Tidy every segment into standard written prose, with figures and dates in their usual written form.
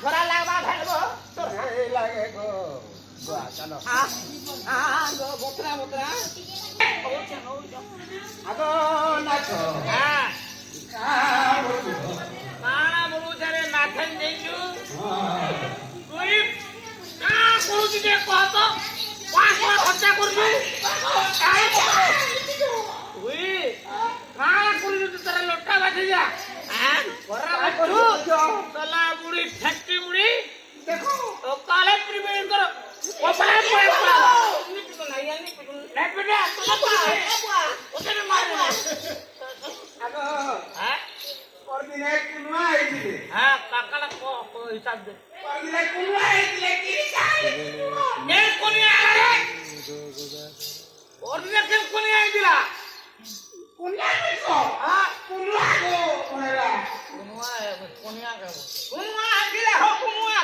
ঘোড়া লাগবা ভাইবো তোর লাগে গো চলো বতরা বতরা আগো নাচো কাଣା বলুছে রে নাথেন দেইছু তুই কা করুছি যে কত পাঁচ খরচা করবি তুই কাଣା করবি তোরা লোটা বাজে যা হ্যাঁ ঘোড়া বাজু তলা বুড়ি ঠেকটি বুড়ি দেখো ও কালে প্রিপেয়ার করো ওপারে পড়ে পড়া নিপিটো নাই নিপিটো নেপিটা তোলা ওকে মারবে আগো হ্যাঁ পরদিনে কুনবা আইছিলে হ্যাঁ কাকালা কো হিসাব দে পরদিনে কুনবা আইছিলে কি চাই নে কোনি আরে ওরনে কেন কোনি আইদিলা কুনবা আইছো কুনবা গো ওরা কোনিয়া আইদিলা হো কোনিয়া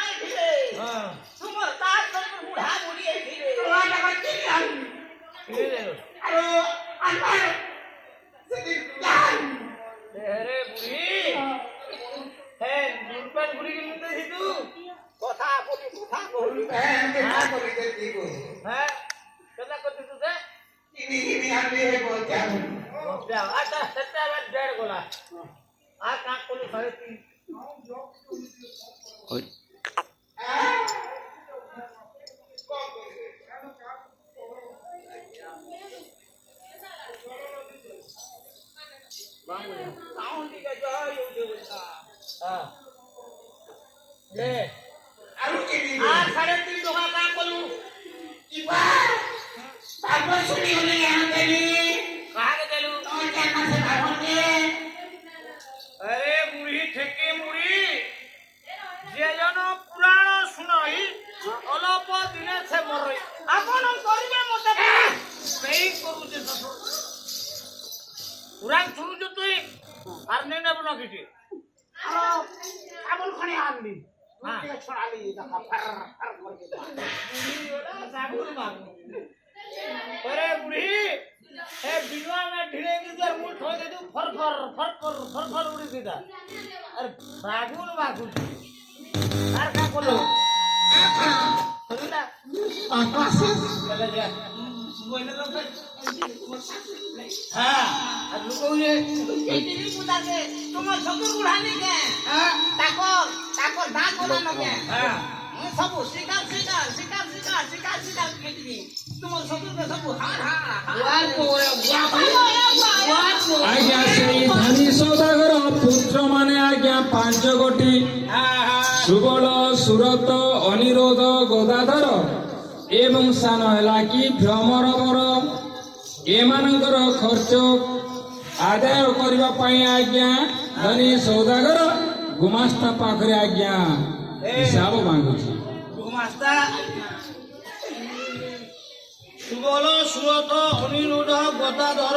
আইদিলে হ্যাঁ তুমি তার তোর বুড়া বুড়ি আইদিলে তোরা টাকা কি আনবি দিলে আরো আনবার সেদিন জান রে বুড়ি হে দুরপান বুড়ি কিনতে দিতু কথা বলি দেখা করে দিব হ্যাঁ কেনা করতে তুই ini ambil bocah. Ya, ada secara der gola. Ah, kak kulu sare ti. Oi. Tahun 3 jauh yo beta. Ah. Le. Aru ini. Ah, sare ti doga kak kulu. Iba. Apa suni oleh yang tadi? Kage delu. Orang yang masih bangun ni. अरे बुढ़ी ठेके मुड़ी जे जन पुराण सुनाई अल्प दिने से मरई आपन करिबे मते पेई करू जे पुराण सुनु जो तुई आर नै नेब न किटी Abang kani ambil. हां Dia sorali dah far far करके. बुढ़ी ओला सागुर मांग अरे बुढ़ी ए बिनवा में ढिले की जर मुठ हो दे तू फर फर उड़ी सीधा अरे बागुन बागुन आर का कोलो सुनला Apa sih? चले जा कोई ना लोग हां আর লোক যে এইদিকে পুতাকে তোমার সকুর গুড়ানি কে হ্যাঁ তাকর দাঁত কোনা নকে হ্যাঁ সবু শিকার কেটনি তোমার সকুর কে সবু ওয়ার কোরে ওয়ার आज्ञा श्री धनी सौदागर पुत्र माने आज्ञा 5 गोटी सुबल सुरत अनिरोध गदाधर एवं सान है कि भ्रमर बर एमानकर खर्च आदाय करबा पई आज्ञा धनी सौदागर गुमास्ता पाखरे आज्ञा हिसाब मांगुची गुमास्ता सुबल सुरत अनिरुद्ध गदाधर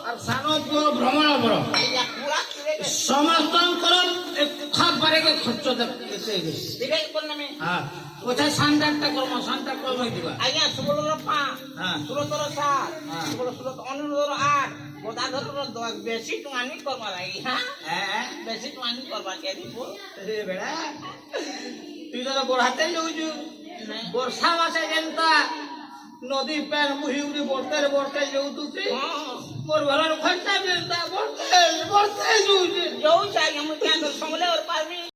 और सानो भ्रमण बर समस्तंकर खाप बारे के खर्च देते दिले कोन में हां ओछा शानदारटा कर्म दिबा आज्ञा सुबलर 5 हां सुरतर 7 हां सुरत अनिरुद्धर 8 गदाधरर 10 बेसी टुआनी कर्म लागि हां बेसी टुआनी करबा के दिबो रे बेड़ा তুই তো বড়াতে যাউছু বর্ষা মাসে যেনতা নদী প্যান মুহি উড়ি বর্তে যাউতুছি মোর ঘরের খরচা যেনতা বর্তে যাউছে যাউছে আগে আমি কেন সমলে